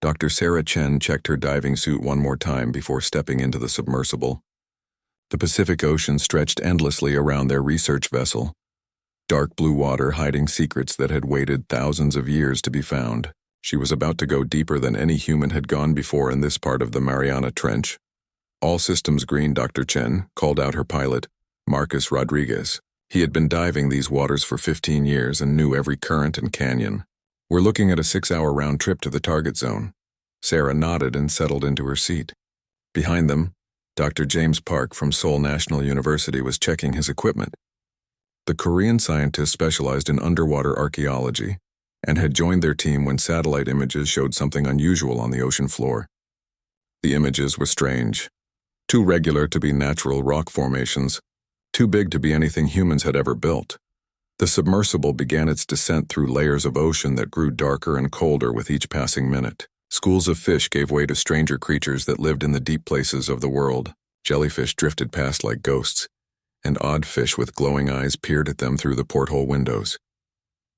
Dr. Sarah Chen checked her diving suit one more time before stepping into the submersible. The Pacific Ocean stretched endlessly around their research vessel, dark blue water hiding secrets that had waited thousands of years to be found. She was about to go deeper than any human had gone before in this part of the Mariana Trench. "All systems green, Dr. Chen," called out her pilot, Marcus Rodriguez. He had been diving these waters for 15 years and knew every current and canyon. "We're looking at a 6-hour round trip to the target zone." Sarah nodded and settled into her seat. Behind them, Dr. James Park from Seoul National University was checking his equipment. The Korean scientist specialized in underwater archaeology and had joined their team when satellite images showed something unusual on the ocean floor. The images were strange, too regular to be natural rock formations, too big to be anything humans had ever built. The submersible began its descent through layers of ocean that grew darker and colder with each passing minute. Schools of fish gave way to stranger creatures that lived in the deep places of the world. Jellyfish drifted past like ghosts, and odd fish with glowing eyes peered at them through the porthole windows.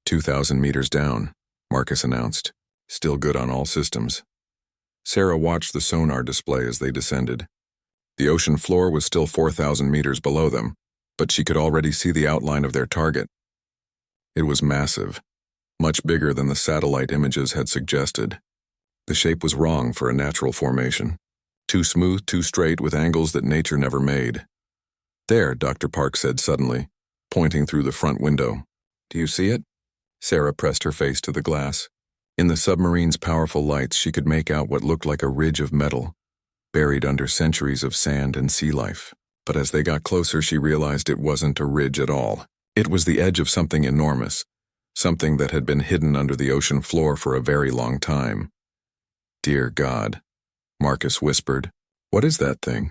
2,000 meters down, Marcus announced. Still good on all systems. Sarah watched the sonar display as they descended. The ocean floor was still 4,000 meters below them, but she could already see the outline of their target. It was massive, much bigger than the satellite images had suggested. The shape was wrong for a natural formation. Too smooth, too straight, with angles that nature never made. "There," Dr. Park said suddenly, pointing through the front window. "Do you see it?" Sarah pressed her face to the glass. In the submarine's powerful lights, she could make out what looked like a ridge of metal, buried under centuries of sand and sea life. But as they got closer, she realized it wasn't a ridge at all. It was the edge of something enormous, something that had been hidden under the ocean floor for a very long time. "Dear God," Marcus whispered. "What is that thing?"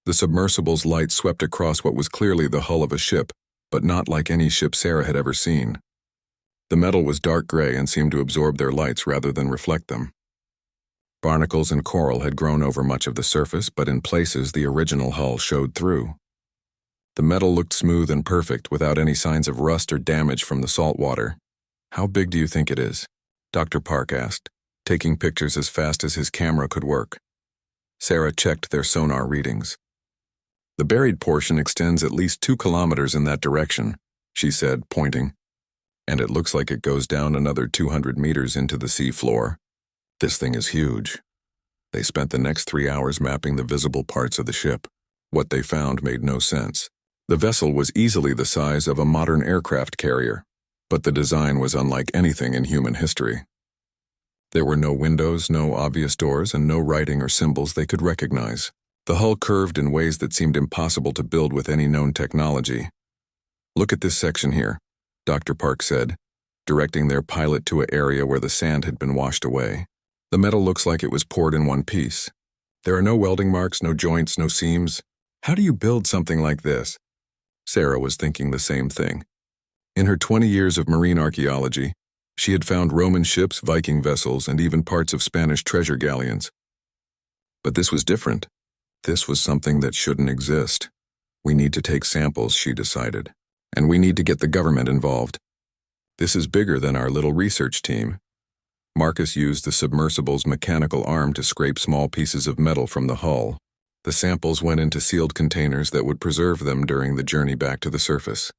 The submersible's light swept across what was clearly the hull of a ship, but not like any ship Sarah had ever seen. The metal was dark gray and seemed to absorb their lights rather than reflect them. Barnacles and coral had grown over much of the surface, but in places the original hull showed through. The metal looked smooth and perfect, without any signs of rust or damage from the salt water. "How big do you think it is?" Dr. Park asked, taking pictures as fast as his camera could work. Sarah checked their sonar readings. "The buried portion extends at least 2 kilometers in that direction," she said, pointing. "And it looks like it goes down another 200 meters into the sea floor. This thing is huge." They spent the next 3 hours mapping the visible parts of the ship. What they found made no sense. The vessel was easily the size of a modern aircraft carrier, but the design was unlike anything in human history. There were no windows, no obvious doors, and no writing or symbols they could recognize. The hull curved in ways that seemed impossible to build with any known technology. "Look at this section here," Dr. Park said, directing their pilot to an area where the sand had been washed away. "The metal looks like it was poured in one piece. There are no welding marks, no joints, no seams. How do you build something like this?" Sarah was thinking the same thing. In her 20 years of marine archaeology, she had found Roman ships, Viking vessels, and even parts of Spanish treasure galleons. But this was different. This was something that shouldn't exist. "We need to take samples," she decided. "And we need to get the government involved. This is bigger than our little research team." Marcus used the submersible's mechanical arm to scrape small pieces of metal from the hull. The samples went into sealed containers that would preserve them during the journey back to the surface.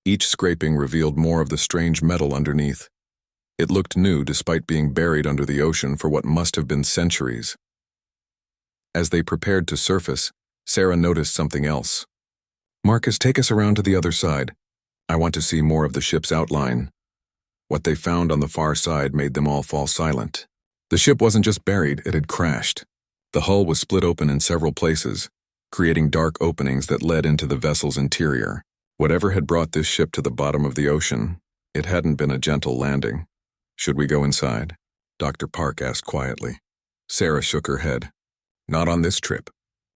Each scraping revealed more of the strange metal underneath. It looked new despite being buried under the ocean for what must have been centuries. As they prepared to surface, Sarah noticed something else. "Marcus, take us around to the other side. I want to see more of the ship's outline." What they found on the far side made them all fall silent. The ship wasn't just buried, it had crashed. The hull was split open in several places, creating dark openings that led into the vessel's interior. Whatever had brought this ship to the bottom of the ocean, it hadn't been a gentle landing. "Should we go inside?" Dr. Park asked quietly. Sarah shook her head. "Not on this trip.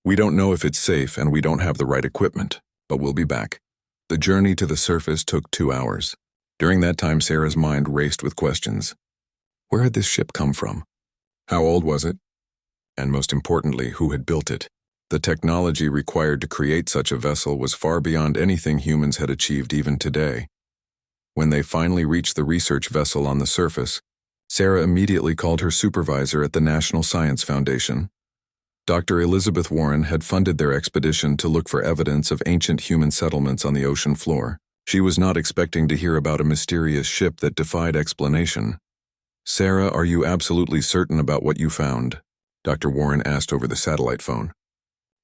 We don't know if it's safe and we don't have the right equipment, but we'll be back." The journey to the surface took 2 hours. During that time, Sarah's mind raced with questions. Where had this ship come from? How old was it? And most importantly, who had built it? The technology required to create such a vessel was far beyond anything humans had achieved even today. When they finally reached the research vessel on the surface, Sarah immediately called her supervisor at the National Science Foundation. Dr. Elizabeth Warren had funded their expedition to look for evidence of ancient human settlements on the ocean floor. She was not expecting to hear about a mysterious ship that defied explanation. "Sarah, are you absolutely certain about what you found?" Dr. Warren asked over the satellite phone.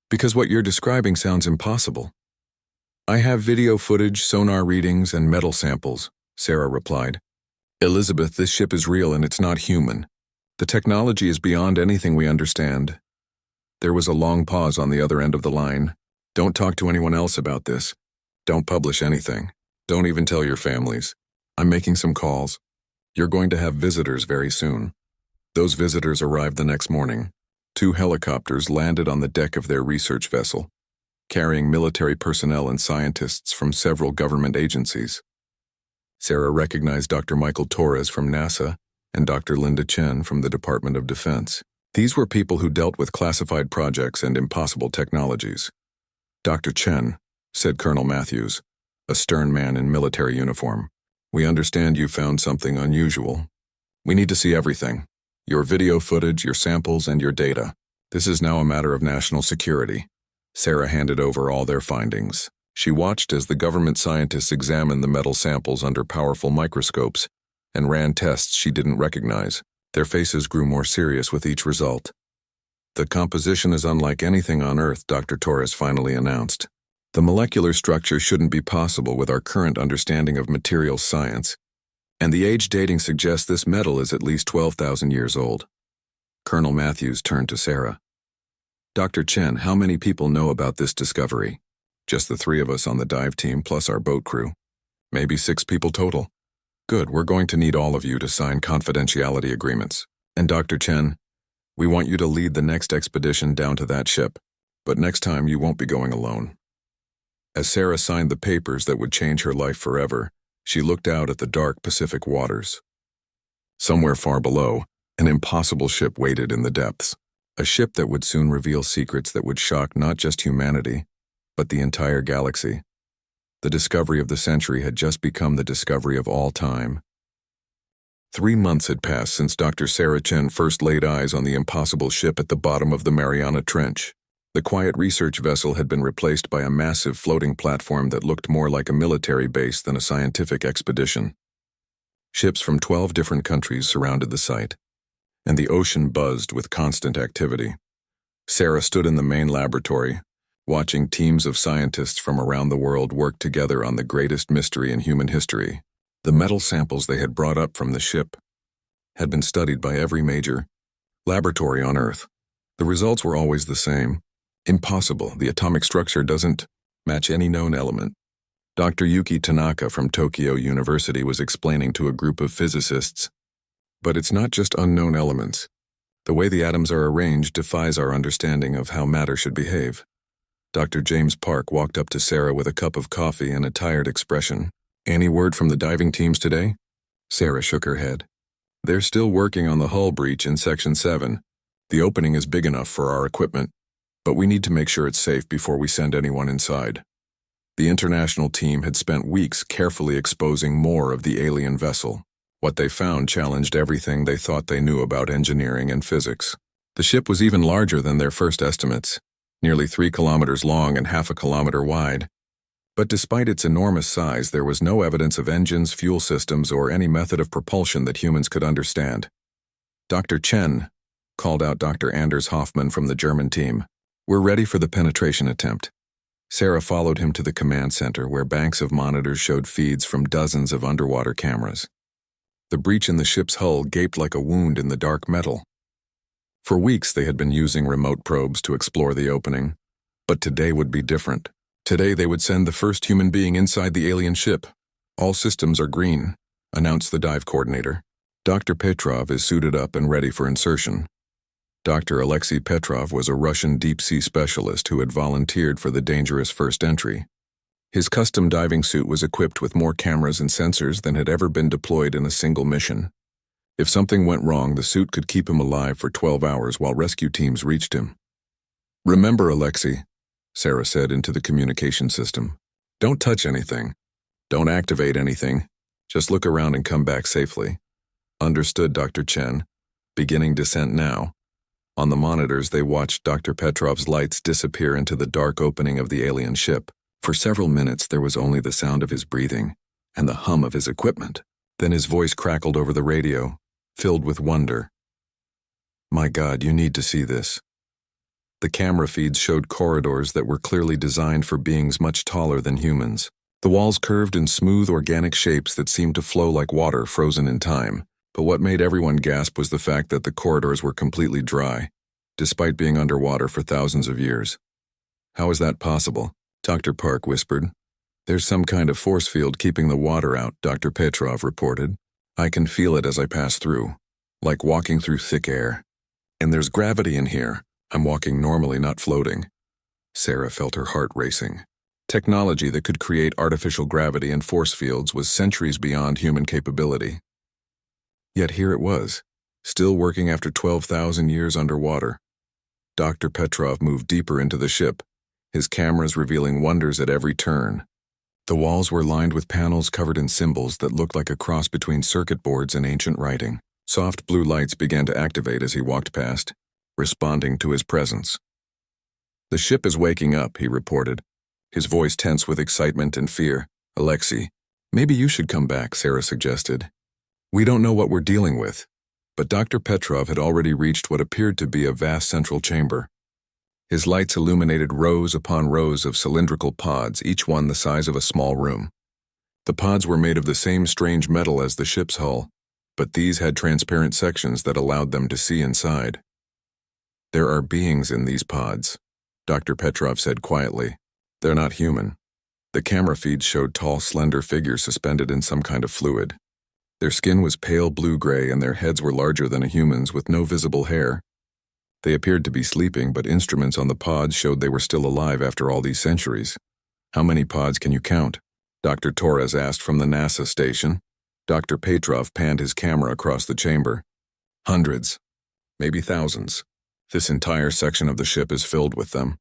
"Because what you're describing sounds impossible." "I have video footage, sonar readings, and metal samples," Sarah replied. "Elizabeth, this ship is real and it's not human. The technology is beyond anything we understand." There was a long pause on the other end of the line. "Don't talk to anyone else about this. Don't publish anything. Don't even tell your families. I'm making some calls. You're going to have visitors very soon." Those visitors arrived the next morning. 2 helicopters landed on the deck of their research vessel, carrying military personnel and scientists from several government agencies. Sarah recognized Dr. Michael Torres from NASA and Dr. Linda Chen from the Department of Defense. These were people who dealt with classified projects and impossible technologies. "Dr. Chen," said Colonel Matthews, a stern man in military uniform, "we understand you found something unusual. We need to see everything. Your video footage, your samples, and your data. This is now a matter of national security." Sarah handed over all their findings. She watched as the government scientists examined the metal samples under powerful microscopes and ran tests she didn't recognize. Their faces grew more serious with each result. "The composition is unlike anything on Earth," Dr. Torres finally announced. "The molecular structure shouldn't be possible with our current understanding of materials science, and the age dating suggests this metal is at least 12,000 years old." Colonel Matthews turned to Sarah. "Dr. Chen, how many people know about this discovery?" "Just the 3 of us on the dive team plus our boat crew. Maybe 6 people total." "Good, we're going to need all of you to sign confidentiality agreements. And Dr. Chen, we want you to lead the next expedition down to that ship, but next time you won't be going alone." As Sarah signed the papers that would change her life forever, she looked out at the dark Pacific waters. Somewhere far below, an impossible ship waited in the depths, a ship that would soon reveal secrets that would shock not just humanity, but the entire galaxy. The discovery of the century had just become the discovery of all time. 3 months had passed since Dr. Sarah Chen first laid eyes on the impossible ship at the bottom of the Mariana Trench. The quiet research vessel had been replaced by a massive floating platform that looked more like a military base than a scientific expedition. Ships from 12 different countries surrounded the site, and the ocean buzzed with constant activity. Sarah stood in the main laboratory, watching teams of scientists from around the world work together on the greatest mystery in human history. The metal samples they had brought up from the ship had been studied by every major laboratory on Earth. The results were always the same. Impossible. The atomic structure doesn't match any known element. Dr. Yuki Tanaka from Tokyo University was explaining to a group of physicists. "But it's not just unknown elements. The way the atoms are arranged defies our understanding of how matter should behave." Dr. James Park walked up to Sarah with a cup of coffee and a tired expression. "Any word from the diving teams today?" Sarah shook her head. "They're still working on the hull breach in Section 7. The opening is big enough for our equipment, but we need to make sure it's safe before we send anyone inside." The international team had spent weeks carefully exposing more of the alien vessel. What they found challenged everything they thought they knew about engineering and physics. The ship was even larger than their first estimates, nearly 3 kilometers long and half a kilometer wide. But despite its enormous size, there was no evidence of engines, fuel systems, or any method of propulsion that humans could understand. "Dr. Chen," called out Dr. Anders Hoffman from the German team, "we're ready for the penetration attempt." Sarah followed him to the command center, where banks of monitors showed feeds from dozens of underwater cameras. The breach in the ship's hull gaped like a wound in the dark metal. For weeks they had been using remote probes to explore the opening, but today would be different. Today they would send the first human being inside the alien ship. "All systems are green," announced the dive coordinator. "Dr. Petrov is suited up and ready for insertion." Dr. Alexei Petrov was a Russian deep-sea specialist who had volunteered for the dangerous first entry. His custom diving suit was equipped with more cameras and sensors than had ever been deployed in a single mission. If something went wrong, the suit could keep him alive for 12 hours while rescue teams reached him. "Remember, Alexei," Sarah said into the communication system, "don't touch anything. Don't activate anything. Just look around and come back safely." Understood, Dr. Chen. Beginning descent now. On the monitors, they watched Dr. Petrov's lights disappear into the dark opening of the alien ship. For several minutes, there was only the sound of his breathing and the hum of his equipment. Then his voice crackled over the radio, filled with wonder. My God, you need to see this. The camera feeds showed corridors that were clearly designed for beings much taller than humans. The walls curved in smooth, organic shapes that seemed to flow like water frozen in time. But what made everyone gasp was the fact that the corridors were completely dry, despite being underwater for thousands of years. How is that possible? Dr. Park whispered. There's some kind of force field keeping the water out, Dr. Petrov reported. I can feel it as I pass through, like walking through thick air. And there's gravity in here. I'm walking normally, not floating. Sarah felt her heart racing. Technology that could create artificial gravity and force fields was centuries beyond human capability. Yet here it was, still working after 12,000 years underwater. Dr. Petrov moved deeper into the ship, his cameras revealing wonders at every turn. The walls were lined with panels covered in symbols that looked like a cross between circuit boards and ancient writing. Soft blue lights began to activate as he walked past, responding to his presence. The ship is waking up, he reported, his voice tense with excitement and fear. Alexei, maybe you should come back, Sarah suggested. We don't know what we're dealing with. But Dr. Petrov had already reached what appeared to be a vast central chamber. His lights illuminated rows upon rows of cylindrical pods, each one the size of a small room. The pods were made of the same strange metal as the ship's hull, but these had transparent sections that allowed them to see inside. There are beings in these pods, Dr. Petrov said quietly. They're not human. The camera feeds showed tall, slender figures suspended in some kind of fluid. Their skin was pale blue-gray and their heads were larger than a human's with no visible hair. They appeared to be sleeping, but instruments on the pods showed they were still alive after all these centuries. How many pods can you count? Dr. Torres asked from the NASA station. Dr. Petrov panned his camera across the chamber. Hundreds, maybe thousands. This entire section of the ship is filled with them.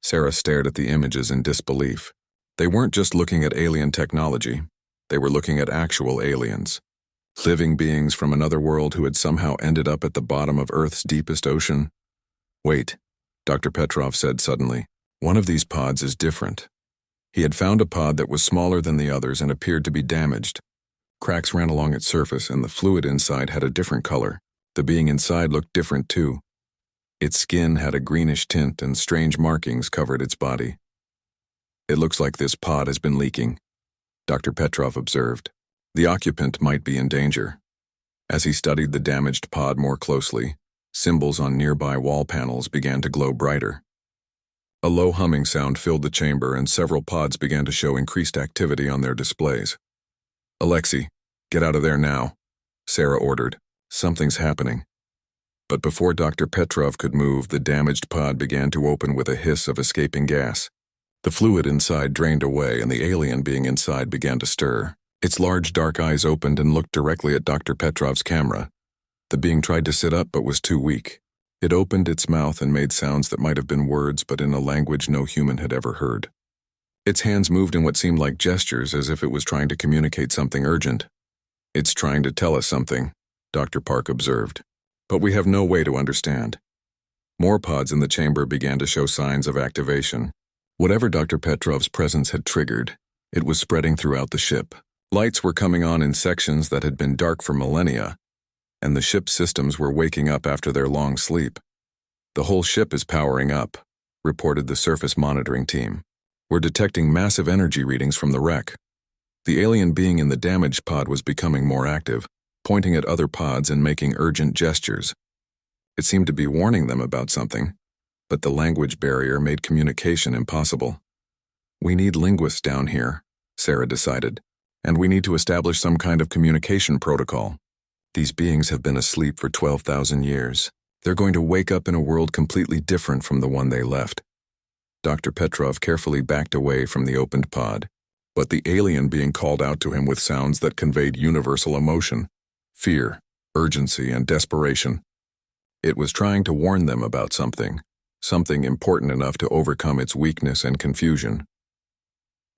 Sarah stared at the images in disbelief. They weren't just looking at alien technology. They were looking at actual aliens. Living beings from another world who had somehow ended up at the bottom of Earth's deepest ocean. Wait, Dr. Petrov said suddenly. One of these pods is different. He had found a pod that was smaller than the others and appeared to be damaged. Cracks ran along its surface and the fluid inside had a different color. The being inside looked different too. Its skin had a greenish tint and strange markings covered its body. It looks like this pod has been leaking, Dr. Petrov observed. The occupant might be in danger. As he studied the damaged pod more closely, symbols on nearby wall panels began to glow brighter. A low humming sound filled the chamber and several pods began to show increased activity on their displays. Alexei, get out of there now, Sarah ordered. Something's happening. But before Dr. Petrov could move, the damaged pod began to open with a hiss of escaping gas. The fluid inside drained away and the alien being inside began to stir. Its large dark eyes opened and looked directly at Dr. Petrov's camera. The being tried to sit up but was too weak. It opened its mouth and made sounds that might have been words but in a language no human had ever heard. Its hands moved in what seemed like gestures as if it was trying to communicate something urgent. It's trying to tell us something, Dr. Park observed. But we have no way to understand. More pods in the chamber began to show signs of activation. Whatever Dr. Petrov's presence had triggered, it was spreading throughout the ship. Lights were coming on in sections that had been dark for millennia, and the ship's systems were waking up after their long sleep. The whole ship is powering up, reported the surface monitoring team. We're detecting massive energy readings from the wreck. The alien being in the damaged pod was becoming more active, pointing at other pods and making urgent gestures. It seemed to be warning them about something, but the language barrier made communication impossible. We need linguists down here, Sarah decided, and we need to establish some kind of communication protocol. These beings have been asleep for 12,000 years. They're going to wake up in a world completely different from the one they left. Dr. Petrov carefully backed away from the opened pod, but the alien being called out to him with sounds that conveyed universal emotion, fear, urgency, and desperation. It was trying to warn them about something important enough to overcome its weakness and confusion.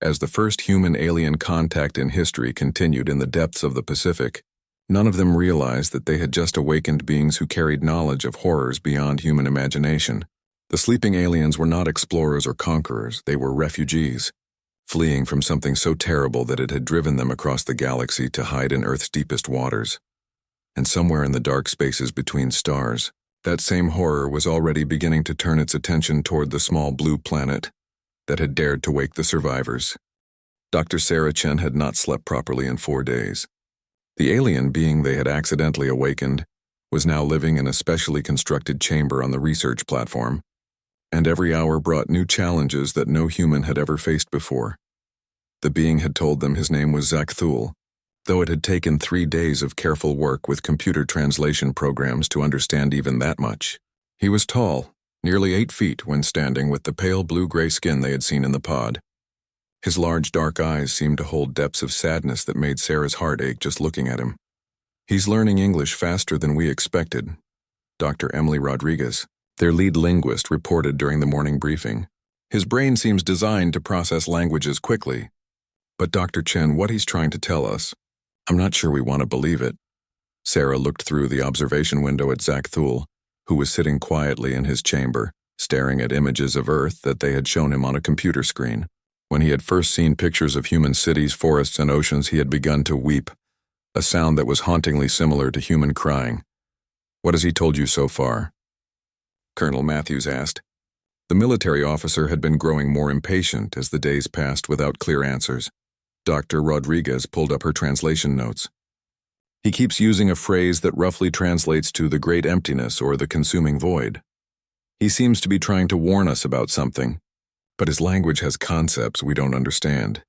As the first human-alien contact in history continued in the depths of the Pacific, None of them realized that they had just awakened beings who carried knowledge of horrors beyond human imagination. The sleeping aliens were not explorers or conquerors, they were refugees, fleeing from something so terrible that it had driven them across the galaxy to hide in Earth's deepest waters. And somewhere in the dark spaces between stars, that same horror was already beginning to turn its attention toward the small blue planet that had dared to wake the survivors. Dr. Sarah Chen had not slept properly in 4 days. The alien being they had accidentally awakened was now living in a specially constructed chamber on the research platform, and every hour brought new challenges that no human had ever faced before. The being had told them his name was Zak Thul, though it had taken 3 days of careful work with computer translation programs to understand even that much. He was tall, nearly 8 feet when standing, with the pale blue-gray skin they had seen in the pod. His large dark eyes seemed to hold depths of sadness that made Sarah's heart ache just looking at him. "He's learning English faster than we expected," Dr. Emily Rodriguez, their lead linguist, reported during the morning briefing. "His brain seems designed to process languages quickly. But Dr. Chen, what he's trying to tell us, I'm not sure we want to believe it." Sarah looked through the observation window at Zak Thul, who was sitting quietly in his chamber, staring at images of Earth that they had shown him on a computer screen. When he had first seen pictures of human cities, forests, and oceans, he had begun to weep, a sound that was hauntingly similar to human crying. "What has he told you so far?" Colonel Matthews asked. The military officer had been growing more impatient as the days passed without clear answers. Dr. Rodriguez pulled up her translation notes. "He keeps using a phrase that roughly translates to the great emptiness or the consuming void. He seems to be trying to warn us about something, but his language has concepts we don't understand.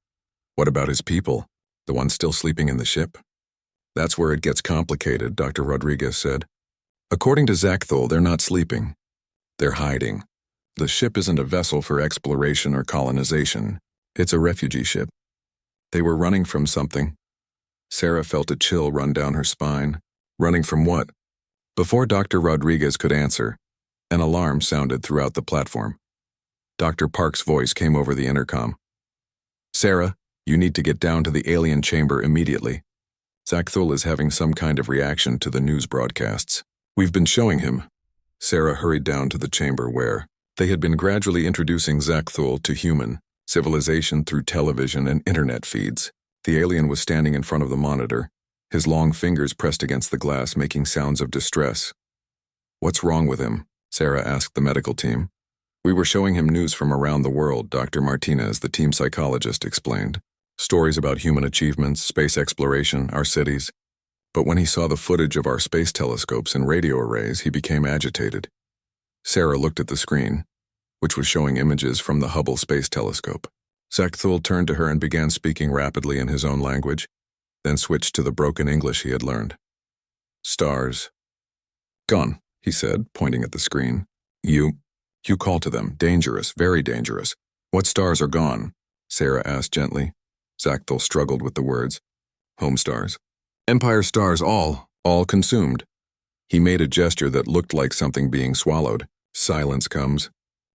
What about his people, the ones still sleeping in the ship?" "That's where it gets complicated," Dr. Rodriguez said. "According to Zak Thul, they're not sleeping. They're hiding. The ship isn't a vessel for exploration or colonization. It's a refugee ship. They were running from something." Sarah felt a chill run down her spine. Running from what? Before Dr. Rodriguez could answer, an alarm sounded throughout the platform. Dr. Park's voice came over the intercom. "Sarah, you need to get down to the alien chamber immediately. Zak Thul is having some kind of reaction to the news broadcasts. We've been showing him." Sarah hurried down to the chamber where they had been gradually introducing Zak Thul to human civilization through television and internet feeds. The alien was standing in front of the monitor, his long fingers pressed against the glass, making sounds of distress. "What's wrong with him?" Sarah asked the medical team. "We were showing him news from around the world," Dr. Martinez, the team psychologist, explained. "Stories about human achievements, space exploration, our cities. But when he saw the footage of our space telescopes and radio arrays, he became agitated." Sarah looked at the screen, which was showing images from the Hubble Space Telescope. Zak Thul turned to her and began speaking rapidly in his own language, then switched to the broken English he had learned. "Stars. Gone," he said, pointing at the screen. You call to them. Dangerous, very dangerous." "What stars are gone?" Sarah asked gently. Zak Thul struggled with the words. "Home stars. Empire stars, all consumed." He made a gesture that looked like something being swallowed. Silence comes.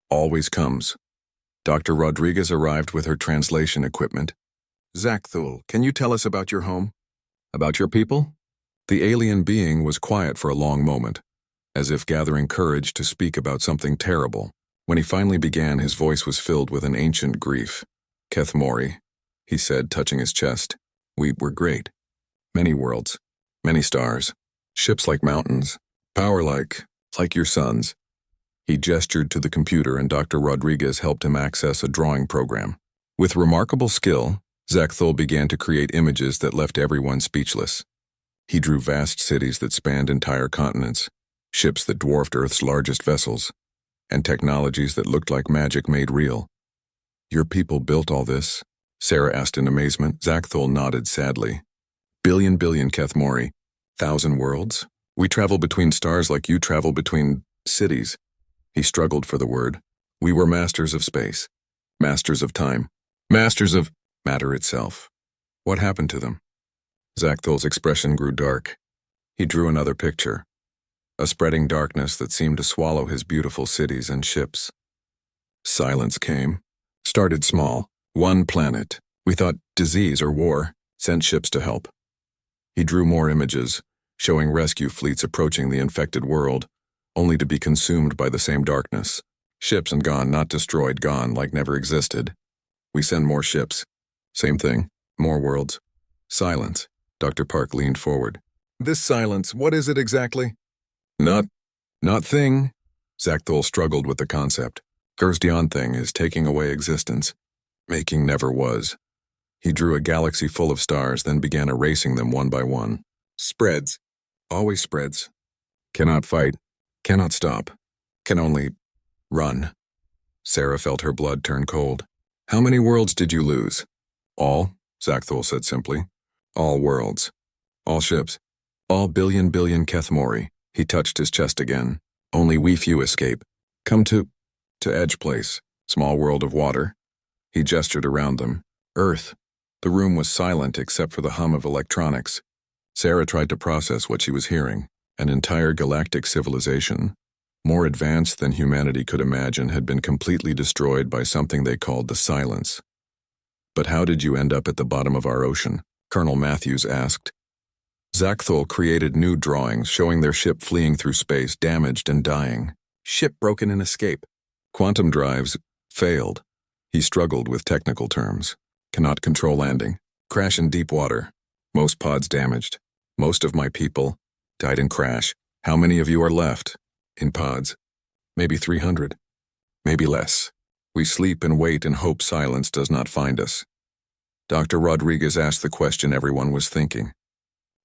Always comes. Dr. Rodriguez arrived with her translation equipment. "Zak Thul, can you tell us about your home? About your people?" The alien being was quiet for a long moment, as if gathering courage to speak about something terrible. When he finally began, his voice was filled with an ancient grief. "Keth Mori," he said, touching his chest. "We were great. Many worlds, many stars, ships like mountains, power like your suns." He gestured to the computer and Dr. Rodriguez helped him access a drawing program. With remarkable skill, Zak Thul began to create images that left everyone speechless. He drew vast cities that spanned entire continents, ships that dwarfed Earth's largest vessels, and technologies that looked like magic made real. "Your people built all this?" Sarah asked in amazement. Zak Thul nodded sadly. Billion Keth Mori. 1,000 worlds? We travel between stars like you travel between cities." He struggled for the word. "We were masters of space, masters of time, masters of matter itself. What happened to them?" Zak Thul's expression grew dark. He drew another picture, a spreading darkness that seemed to swallow his beautiful cities and ships. Silence came. Started small. One planet. We thought disease or war. Sent ships to help. He drew more images, showing rescue fleets approaching the infected world, only to be consumed by the same darkness. Ships and gone, not destroyed, gone like never existed. We send more ships. Same thing. More worlds. Silence. Dr. Park leaned forward. This silence, what is it exactly? Not thing. Zakthul struggled with the concept. Gersdion thing is taking away existence. Making never was. He drew a galaxy full of stars, then began erasing them one by one. Spreads. Always spreads. Cannot fight. Cannot stop. Can only run. Sarah felt her blood turn cold. How many worlds did you lose? All, Zakthul said simply. All worlds. All ships. All billion Kethmori. He touched his chest again. Only we few escape. Come to Edge Place. Small world of water. He gestured around them. Earth. The room was silent except for the hum of electronics. Sarah tried to process what she was hearing. An entire galactic civilization, more advanced than humanity could imagine, had been completely destroyed by something they called the Silence. But how did you end up at the bottom of our ocean? Colonel Matthews asked. Zakthul created new drawings showing their ship fleeing through space, damaged and dying. Ship broken in escape. Quantum drives failed. He struggled with technical terms. Cannot control landing. Crash in deep water. Most pods damaged. Most of my people died in crash. How many of you are left? In pods. Maybe 300. Maybe less. We sleep and wait and hope silence does not find us. Dr. Rodriguez asked the question everyone was thinking.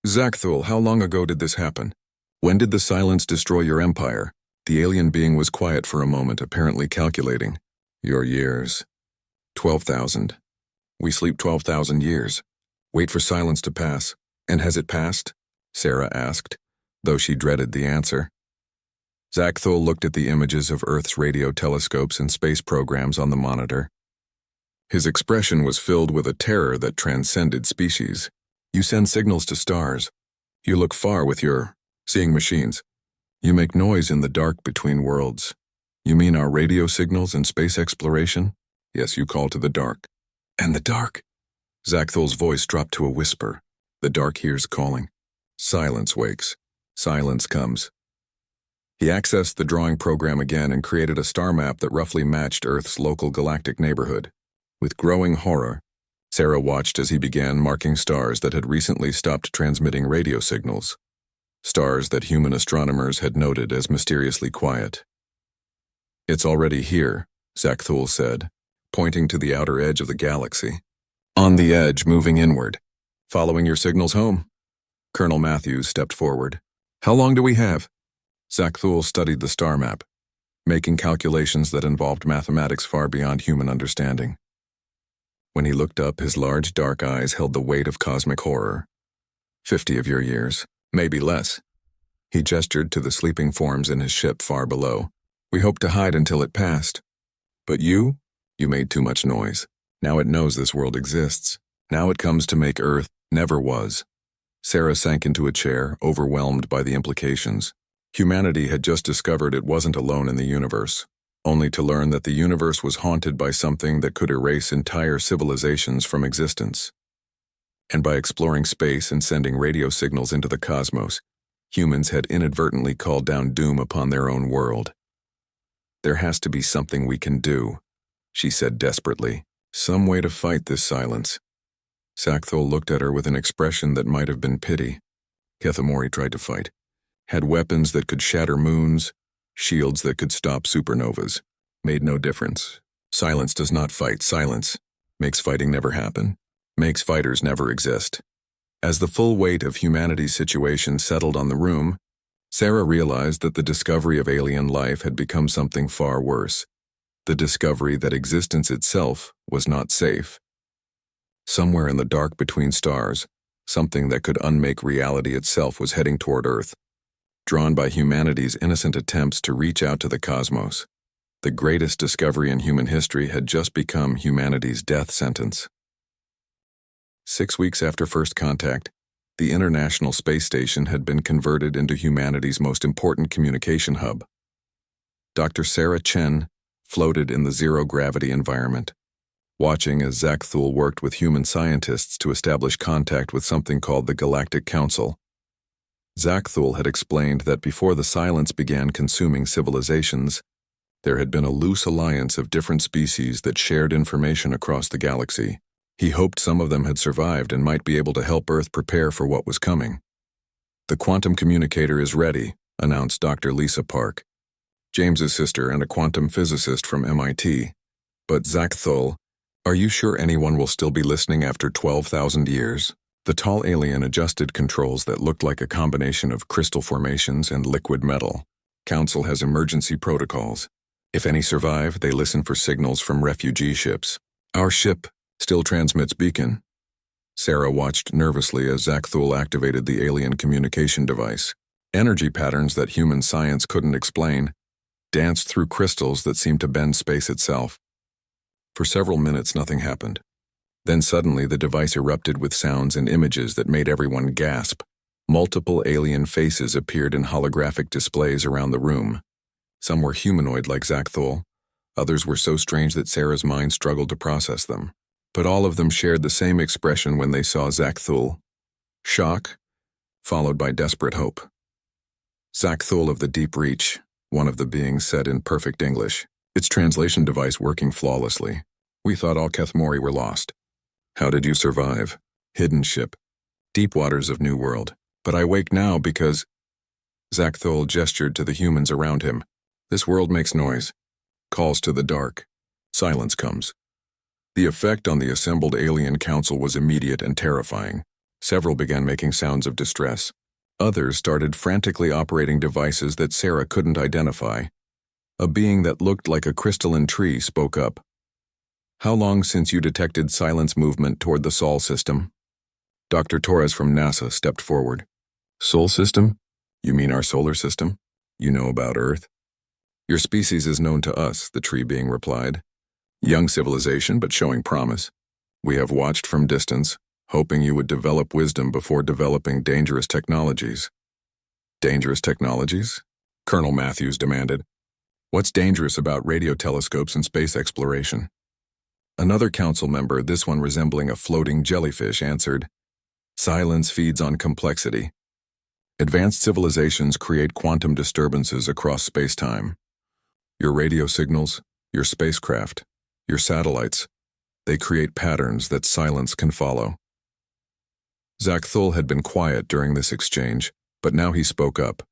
Zakthul, how long ago did this happen? When did the silence destroy your empire? The alien being was quiet for a moment, apparently calculating. Your years. 12,000. We sleep 12,000 years. Wait for silence to pass. And has it passed? Sarah asked, though she dreaded the answer. Zakthul looked at the images of Earth's radio telescopes and space programs on the monitor. His expression was filled with a terror that transcended species. You send signals to stars. You look far with your seeing machines. You make noise in the dark between worlds. You mean our radio signals and space exploration? Yes, you call to the dark. And the dark? Zakthul's voice dropped to a whisper. The dark hears calling. Silence wakes. Silence comes. He accessed the drawing program again and created a star map that roughly matched Earth's local galactic neighborhood. With growing horror, Sarah watched as he began marking stars that had recently stopped transmitting radio signals. Stars that human astronomers had noted as mysteriously quiet. It's already here, Zakthul said, pointing to the outer edge of the galaxy. On the edge, moving inward. Following your signals home. Colonel Matthews stepped forward. How long do we have? Zakthul studied the star map, making calculations that involved mathematics far beyond human understanding. When he looked up, his large dark eyes held the weight of cosmic horror. 50 of your years, maybe less. He gestured to the sleeping forms in his ship far below. We hoped to hide until it passed. But you made too much noise. Now it knows this world exists. Now it comes to make Earth never was. Sarah sank into a chair, overwhelmed by the implications. Humanity had just discovered it wasn't alone in the universe, only to learn that the universe was haunted by something that could erase entire civilizations from existence. And by exploring space and sending radio signals into the cosmos, humans had inadvertently called down doom upon their own world. There has to be something we can do, she said desperately. Some way to fight this silence. Zakthul looked at her with an expression that might have been pity. Kethmori tried to fight. Had weapons that could shatter moons, shields that could stop supernovas. Made no difference. Silence does not fight. Silence makes fighting never happen. Makes fighters never exist. As the full weight of humanity's situation settled on the room, Sarah realized that the discovery of alien life had become something far worse. The discovery that existence itself was not safe. Somewhere in the dark between stars, something that could unmake reality itself was heading toward Earth, drawn by humanity's innocent attempts to reach out to the cosmos. The greatest discovery in human history had just become humanity's death sentence. 6 weeks after first contact, the International Space Station had been converted into humanity's most important communication hub. Dr. Sarah Chen floated in the zero-gravity environment, watching as Zakthul worked with human scientists to establish contact with something called the Galactic Council. Zakthul had explained that before the silence began consuming civilizations, there had been a loose alliance of different species that shared information across the galaxy. He hoped some of them had survived and might be able to help Earth prepare for what was coming. "The quantum communicator is ready," announced Dr. Lisa Park, James's sister and a quantum physicist from MIT. "But Zakthul, are you sure anyone will still be listening after 12,000 years?" The tall alien adjusted controls that looked like a combination of crystal formations and liquid metal. "Council has emergency protocols. If any survive, they listen for signals from refugee ships. Our ship still transmits beacon." Sarah watched nervously as Zakthul activated the alien communication device. Energy patterns that human science couldn't explain danced through crystals that seemed to bend space itself. For several minutes, nothing happened. Then suddenly the device erupted with sounds and images that made everyone gasp. Multiple alien faces appeared in holographic displays around the room. Some were humanoid like Zakthul. Others were so strange that Sarah's mind struggled to process them. But all of them shared the same expression when they saw Zakthul: shock, followed by desperate hope. "Zakthul of the Deep Reach," one of the beings said in perfect English, its translation device working flawlessly. "We thought all Kethmori were lost. How did you survive? Hidden ship. Deep waters of New World. But I wake now because—" Zakthul gestured to the humans around him. "This world makes noise. Calls to the dark. Silence comes." The effect on the assembled alien council was immediate and terrifying. Several began making sounds of distress. Others started frantically operating devices that Sarah couldn't identify. A being that looked like a crystalline tree spoke up. "How long since you detected silence movement toward the Sol system?" Dr. Torres from NASA stepped forward. "Sol system? You mean our solar system? You know about Earth?" "Your species is known to us," the tree being replied. "Young civilization, but showing promise. We have watched from distance, hoping you would develop wisdom before developing dangerous technologies." "Dangerous technologies?" Colonel Matthews demanded. "What's dangerous about radio telescopes and space exploration?" Another council member, this one resembling a floating jellyfish, answered, "Silence feeds on complexity. Advanced civilizations create quantum disturbances across space-time. Your radio signals, your spacecraft, your satellites, they create patterns that silence can follow." Zakthul had been quiet during this exchange, but now he spoke up.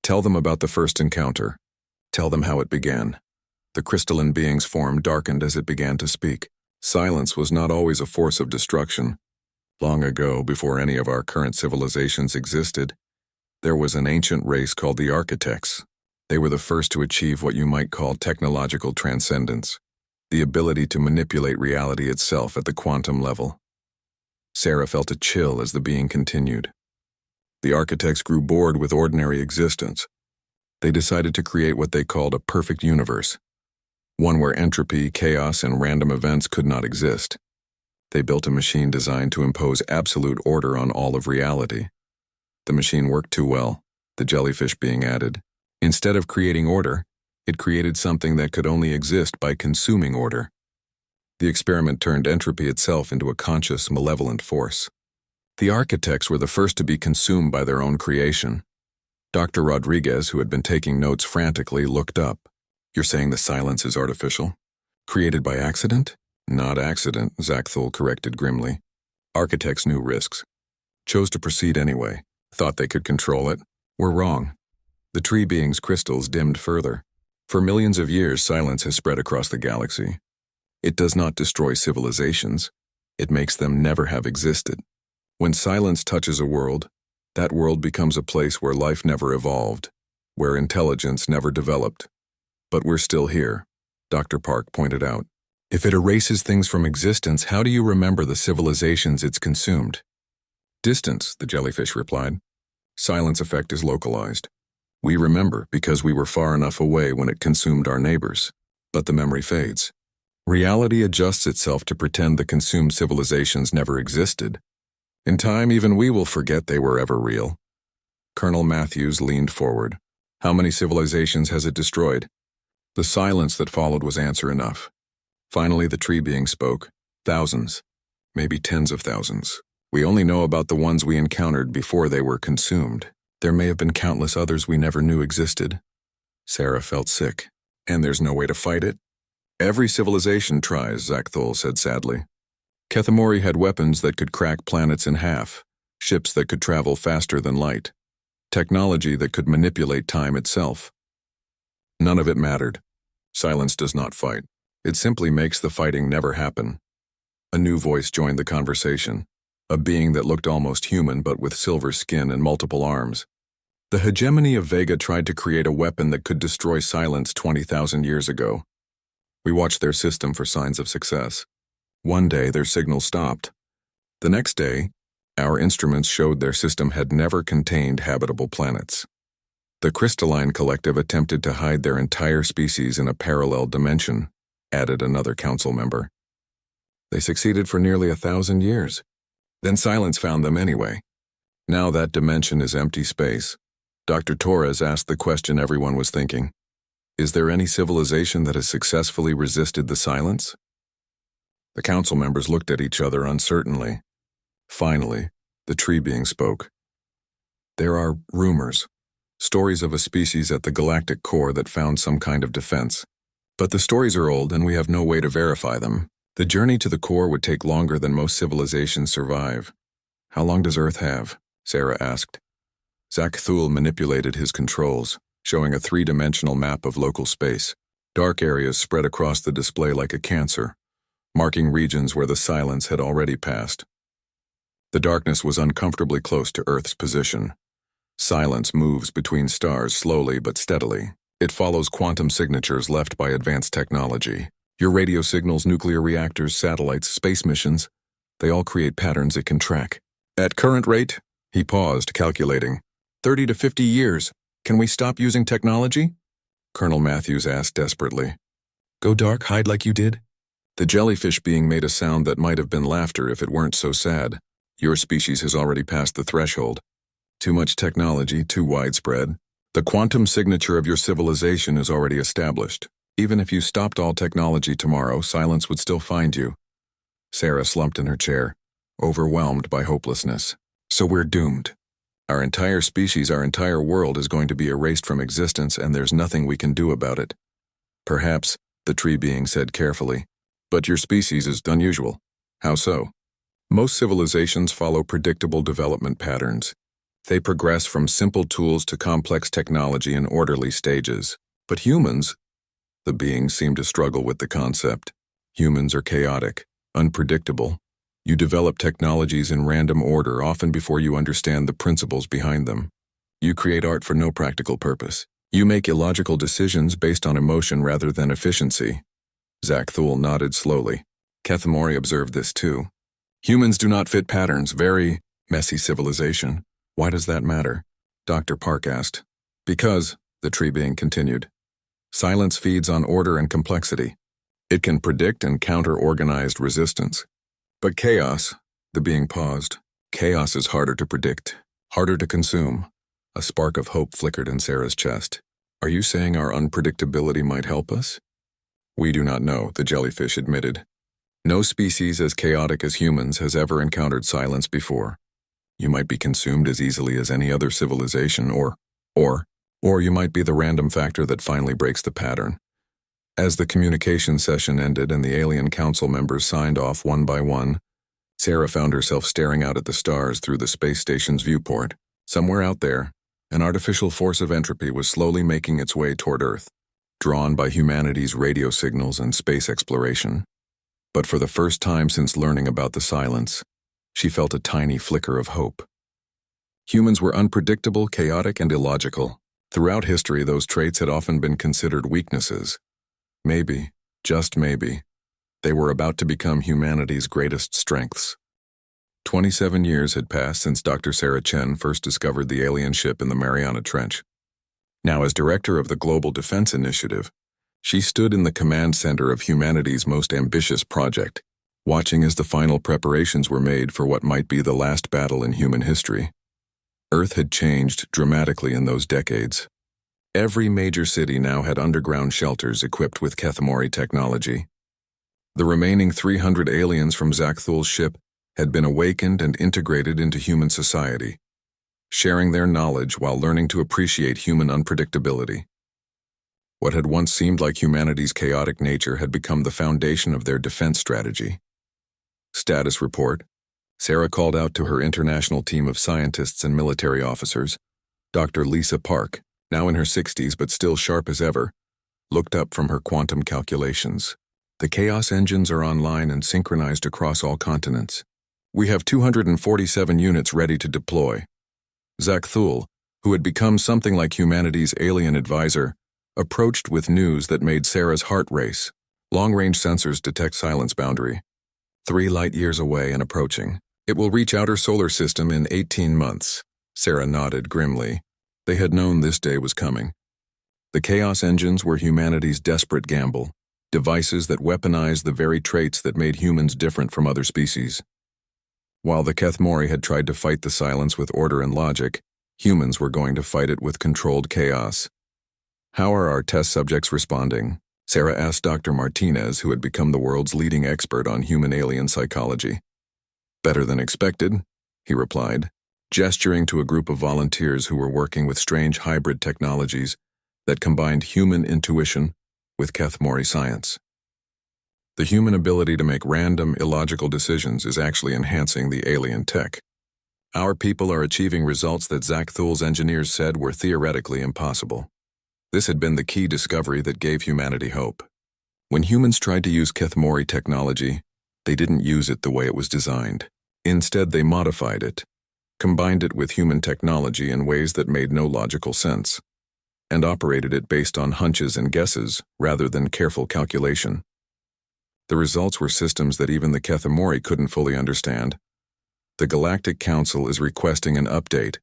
"Tell them about the first encounter. Tell them how it began." The crystalline being's form darkened as it began to speak. "Silence was not always a force of destruction. Long ago, before any of our current civilizations existed, there was an ancient race called the Architects. They were the first to achieve what you might call technological transcendence, the ability to manipulate reality itself at the quantum level." Sarah felt a chill as the being continued. "The Architects grew bored with ordinary existence. They decided to create what they called a perfect universe, one where entropy, chaos, and random events could not exist. They built a machine designed to impose absolute order on all of reality. The machine worked too well, the jellyfish being added. Instead of creating order, it created something that could only exist by consuming order. The experiment turned entropy itself into a conscious, malevolent force. The Architects were the first to be consumed by their own creation." Dr. Rodriguez, who had been taking notes frantically, looked up. "You're saying the silence is artificial? Created by accident?" "Not accident," Zakthul corrected grimly. "Architects knew risks. Chose to proceed anyway. Thought they could control it. Were wrong." The tree being's crystals dimmed further. "For millions of years, silence has spread across the galaxy. It does not destroy civilizations. It makes them never have existed. When silence touches a world, that world becomes a place where life never evolved, where intelligence never developed. But we're still here," Dr. Park pointed out. "If it erases things from existence, how do you remember the civilizations it's consumed?" "Distance," the jellyfish replied. "Silence effect is localized. We remember because we were far enough away when it consumed our neighbors, but the memory fades. Reality adjusts itself to pretend the consumed civilizations never existed. In time, even we will forget they were ever real." Colonel Matthews leaned forward. "How many civilizations has it destroyed?" The silence that followed was answer enough. Finally, the tree being spoke. Thousands, maybe tens of thousands. We only know about the ones we encountered before they were consumed. There may have been countless others we never knew existed. Sarah felt sick. And there's no way to fight it? Every civilization tries, Zakthul said sadly. Kethamori had weapons that could crack planets in half, ships that could travel faster than light, technology that could manipulate time itself. None of it mattered. Silence does not fight. It simply makes the fighting never happen. A new voice joined the conversation, a being that looked almost human but with silver skin and multiple arms. The hegemony of Vega tried to create a weapon that could destroy silence 20,000 years ago. We watched their system for signs of success. One day, their signal stopped. The next day, our instruments showed their system had never contained habitable planets. The Crystalline Collective attempted to hide their entire species in a parallel dimension, added another council member. They succeeded for nearly 1,000 years. Then silence found them anyway. Now that dimension is empty space. Dr. Torres asked the question everyone was thinking. Is there any civilization that has successfully resisted the silence? The council members looked at each other uncertainly. Finally, the tree being spoke. There are rumors, stories of a species at the galactic core that found some kind of defense. But the stories are old and we have no way to verify them. The journey to the core would take longer than most civilizations survive. How long does Earth have? Sarah asked. Zakthul manipulated his controls, showing a three-dimensional map of local space. Dark areas spread across the display like a cancer, marking regions where the silence had already passed. The darkness was uncomfortably close to Earth's position. Silence moves between stars slowly but steadily. It follows quantum signatures left by advanced technology. Your radio signals, nuclear reactors, satellites, space missions, they all create patterns it can track. At current rate, he paused, calculating. 30 to 50 years. Can we stop using technology? Colonel Matthews asked desperately. Go dark, hide like you did? The jellyfish being made a sound that might have been laughter if it weren't so sad. Your species has already passed the threshold. Too much technology, too widespread. The quantum signature of your civilization is already established. Even if you stopped all technology tomorrow, silence would still find you. Sarah slumped in her chair, overwhelmed by hopelessness. So we're doomed. Our entire species, our entire world is going to be erased from existence and there's nothing we can do about it. Perhaps, the tree being said carefully. But your species is unusual. How so? Most civilizations follow predictable development patterns. They progress from simple tools to complex technology in orderly stages. But humans, the beings seem to struggle with the concept. Humans are chaotic, unpredictable. You develop technologies in random order, often before you understand the principles behind them. You create art for no practical purpose. You make illogical decisions based on emotion rather than efficiency. Zakthul nodded slowly. Kethamori observed this too. Humans do not fit patterns, very messy civilization. Why does that matter? Dr. Park asked. Because, the tree being continued, silence feeds on order and complexity. It can predict and counter organized resistance. But chaos, the being paused. Chaos is harder to predict, harder to consume. A spark of hope flickered in Sarah's chest. Are you saying our unpredictability might help us? We do not know, the jellyfish admitted. No species as chaotic as humans has ever encountered silence before. You might be consumed as easily as any other civilization, or you might be the random factor that finally breaks the pattern. As the communication session ended and the alien council members signed off one by one, Sarah found herself staring out at the stars through the space station's viewport. Somewhere out there, an artificial force of entropy was slowly making its way toward Earth, drawn by humanity's radio signals and space exploration. But for the first time since learning about the silence, she felt a tiny flicker of hope. Humans were unpredictable, chaotic, and illogical. Throughout history, those traits had often been considered weaknesses. Maybe, just maybe, they were about to become humanity's greatest strengths. 27 years had passed since Dr. Sarah Chen first discovered the alien ship in the Mariana Trench. Now, as director of the Global Defense Initiative, she stood in the command center of humanity's most ambitious project, watching as the final preparations were made for what might be the last battle in human history. Earth had changed dramatically in those decades. Every major city now had underground shelters equipped with Kethamori technology. The remaining 300 aliens from Zakthul's ship had been awakened and integrated into human society, sharing their knowledge while learning to appreciate human unpredictability. What had once seemed like humanity's chaotic nature had become the foundation of their defense strategy. Status report. Sarah called out to her international team of scientists and military officers. Dr. Lisa Park, now in her 60s but still sharp as ever, looked up from her quantum calculations. The Chaos engines are online and synchronized across all continents. We have 247 units ready to deploy. Zakthul, who had become something like humanity's alien advisor, approached with news that made Sarah's heart race. Long-range sensors detect silence boundary. 3 light-years away and approaching. It will reach outer solar system in 18 months. Sarah nodded grimly. They had known this day was coming. The Chaos engines were humanity's desperate gamble, devices that weaponized the very traits that made humans different from other species. While the Kethmori had tried to fight the silence with order and logic, humans were going to fight it with controlled chaos. How are our test subjects responding? Sarah asked Dr. Martinez, who had become the world's leading expert on human-alien psychology. Better than expected, he replied, gesturing to a group of volunteers who were working with strange hybrid technologies that combined human intuition with Kethmori science. The human ability to make random, illogical decisions is actually enhancing the alien tech. Our people are achieving results that Zakthul's engineers said were theoretically impossible. This had been the key discovery that gave humanity hope. When humans tried to use Kethmori technology, they didn't use it the way it was designed. Instead, they modified it, combined it with human technology in ways that made no logical sense, and operated it based on hunches and guesses rather than careful calculation. The results were systems that even the Kethmori couldn't fully understand. The Galactic Council is requesting an update,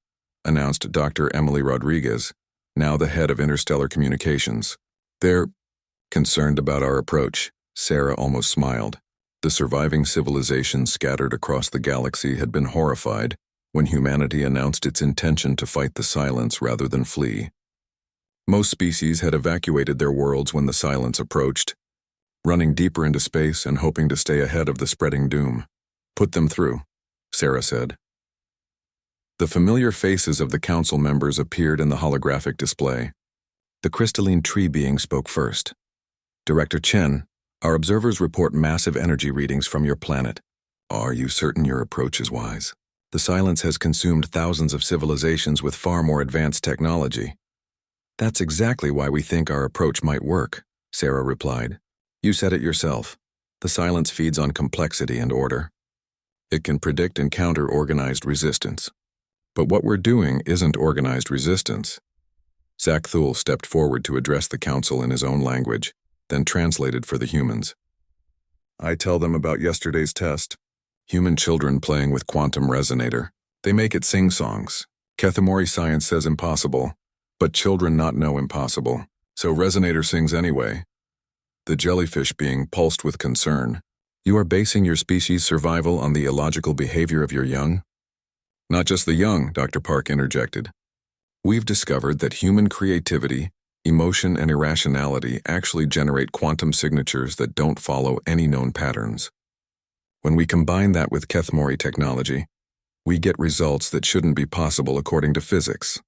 announced Dr. Emily Rodriguez, now the head of interstellar communications. They're concerned about our approach. Sarah almost smiled. The surviving civilizations scattered across the galaxy had been horrified when humanity announced its intention to fight the silence rather than flee. Most species had evacuated their worlds when the silence approached, running deeper into space and hoping to stay ahead of the spreading doom. Put them through, Sarah said. The familiar faces of the council members appeared in the holographic display. The crystalline tree being spoke first. Director Chen, our observers report massive energy readings from your planet. Are you certain your approach is wise? The silence has consumed thousands of civilizations with far more advanced technology. That's exactly why we think our approach might work, Sarah replied. You said it yourself. The silence feeds on complexity and order. It can predict and counter organized resistance. But what we're doing isn't organized resistance. Zakthul stepped forward to address the council in his own language, then translated for the humans. I tell them about yesterday's test. Human children playing with quantum resonator. They make it sing songs. Kethmori science says impossible, but children not know impossible, so resonator sings anyway. The jellyfish being pulsed with concern. You are basing your species' survival on the illogical behavior of your young? Not just the young, Dr. Park interjected. We've discovered that human creativity, emotion, and irrationality actually generate quantum signatures that don't follow any known patterns. When we combine that with Kethmori technology, we get results that shouldn't be possible according to physics.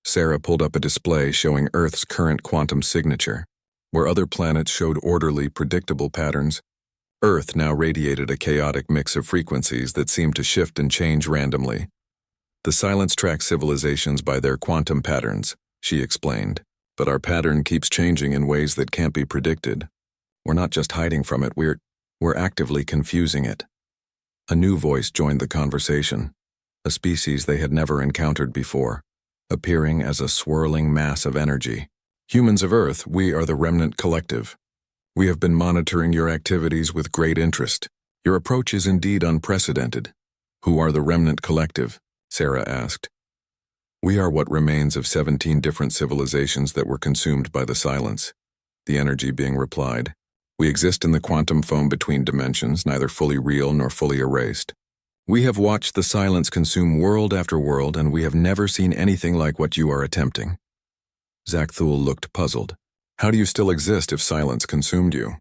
Sarah pulled up a display showing Earth's current quantum signature. Where other planets showed orderly, predictable patterns, Earth now radiated a chaotic mix of frequencies that seemed to shift and change randomly. The silence tracks civilizations by their quantum patterns, she explained, but our pattern keeps changing in ways that can't be predicted. We're not just hiding from it, we're actively confusing it. A new voice joined the conversation, a species they had never encountered before, appearing as a swirling mass of energy. Humans of Earth, we are the Remnant Collective. We have been monitoring your activities with great interest. Your approach is indeed unprecedented. Who are the Remnant Collective? Sarah asked. We are what remains of 17 different civilizations that were consumed by the silence. The energy being replied. We exist in the quantum foam between dimensions, neither fully real nor fully erased. We have watched the silence consume world after world, and we have never seen anything like what you are attempting. Zakthul looked puzzled. How do you still exist if silence consumed you?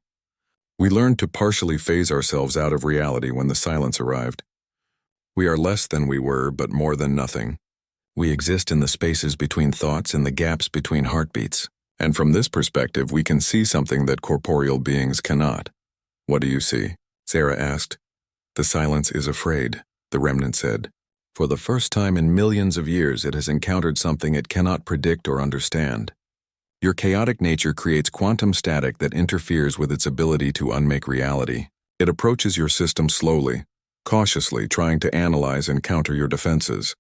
We learned to partially phase ourselves out of reality when the silence arrived. We are less than we were, but more than nothing. We exist in the spaces between thoughts and the gaps between heartbeats. And from this perspective, we can see something that corporeal beings cannot. What do you see? Sarah asked. The silence is afraid, the remnant said. For the first time in millions of years, it has encountered something it cannot predict or understand. Your chaotic nature creates quantum static that interferes with its ability to unmake reality. It approaches your system slowly, cautiously, trying to analyze and counter your defenses.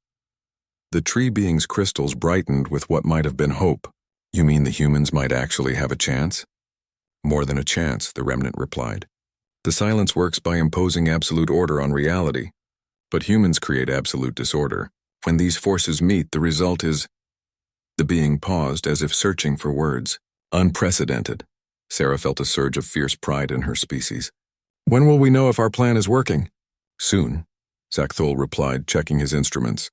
The tree being's crystals brightened with what might have been hope. You mean the humans might actually have a chance? More than a chance, the remnant replied. The silence works by imposing absolute order on reality, but humans create absolute disorder. When these forces meet, the result is... The being paused as if searching for words. Unprecedented. Sarah felt a surge of fierce pride in her species. When will we know if our plan is working? Soon, Zakthul replied, checking his instruments.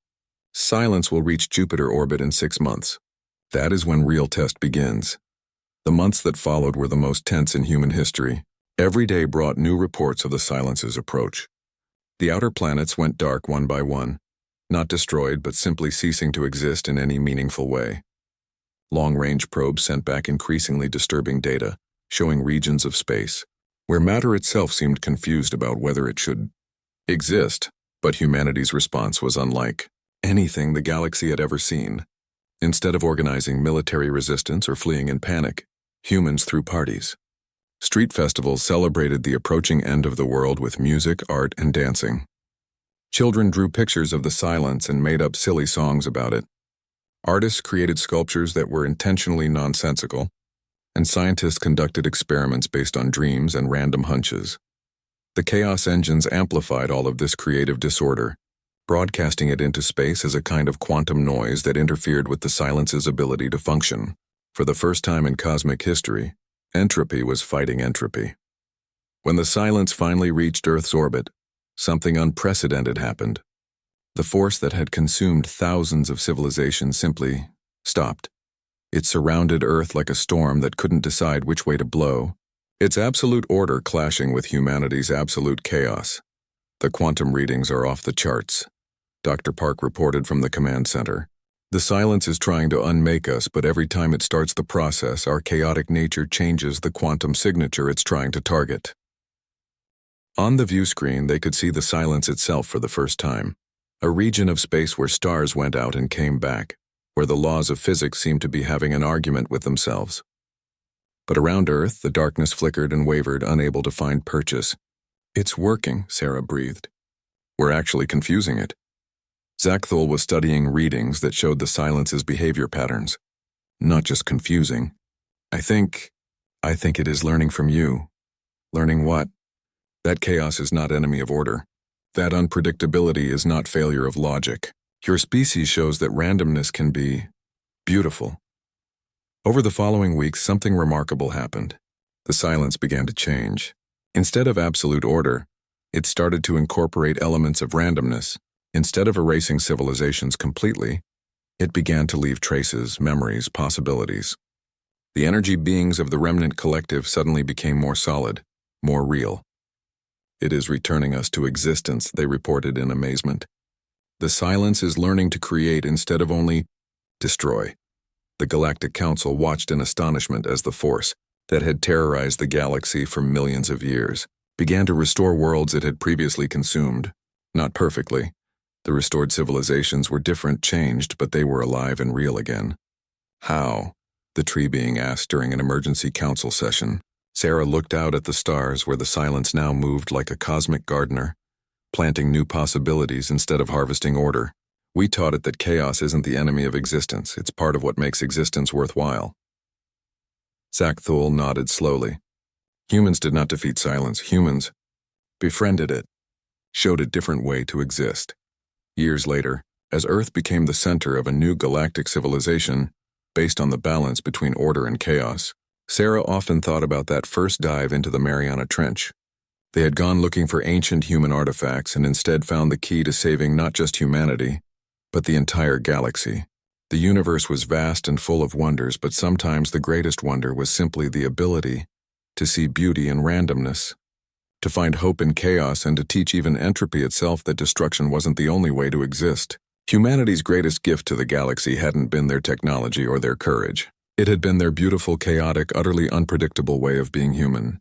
Silence will reach Jupiter orbit in 6 months. That is when real test begins. The months that followed were the most tense in human history. Every day brought new reports of the silence's approach. The outer planets went dark one by one, not destroyed but simply ceasing to exist in any meaningful way. Long-range probes sent back increasingly disturbing data, showing regions of space, where matter itself seemed confused about whether it should exist, but humanity's response was unlike anything the galaxy had ever seen. Instead of organizing military resistance or fleeing in panic, humans threw parties. Street festivals celebrated the approaching end of the world with music, art, and dancing. Children drew pictures of the silence and made up silly songs about it. Artists created sculptures that were intentionally nonsensical, and scientists conducted experiments based on dreams and random hunches. The chaos engines amplified all of this creative disorder, broadcasting it into space as a kind of quantum noise that interfered with the silence's ability to function. For the first time in cosmic history, entropy was fighting entropy. When the silence finally reached Earth's orbit, something unprecedented happened. The force that had consumed thousands of civilizations simply stopped. It surrounded Earth like a storm that couldn't decide which way to blow, its absolute order clashing with humanity's absolute chaos. The quantum readings are off the charts, Dr. Park reported from the command center. The silence is trying to unmake us, but every time it starts the process, our chaotic nature changes the quantum signature it's trying to target. On the view screen, they could see the silence itself for the first time, a region of space where stars went out and came back, where the laws of physics seemed to be having an argument with themselves. But around Earth, the darkness flickered and wavered, unable to find purchase. It's working, Sarah breathed. We're actually confusing it. Zakthul was studying readings that showed the silence's behavior patterns. Not just confusing. I think it is learning from you. Learning what? That chaos is not enemy of order. That unpredictability is not failure of logic. Your species shows that randomness can be beautiful. Over the following weeks, something remarkable happened. The silence began to change. Instead of absolute order, it started to incorporate elements of randomness. Instead of erasing civilizations completely, it began to leave traces, memories, possibilities. The energy beings of the remnant collective suddenly became more solid, more real. It is returning us to existence, they reported in amazement. The silence is learning to create instead of only destroy. The Galactic Council watched in astonishment as the force that had terrorized the galaxy for millions of years began to restore worlds it had previously consumed. Not perfectly. The restored civilizations were different, changed, but they were alive and real again. How? The tree being asked during an emergency council session. Sarah looked out at the stars where the silence now moved like a cosmic gardener, planting new possibilities instead of harvesting order. We taught it that chaos isn't the enemy of existence, it's part of what makes existence worthwhile. Zakthul nodded slowly. Humans did not defeat silence. Humans befriended it, showed a different way to exist. Years later, as Earth became the center of a new galactic civilization based on the balance between order and chaos, Sarah often thought about that first dive into the Mariana Trench. They had gone looking for ancient human artifacts and instead found the key to saving not just humanity, but the entire galaxy. The universe was vast and full of wonders, but sometimes the greatest wonder was simply the ability to see beauty in randomness, to find hope in chaos, and to teach even entropy itself that destruction wasn't the only way to exist. Humanity's greatest gift to the galaxy hadn't been their technology or their courage. It had been their beautiful, chaotic, utterly unpredictable way of being human.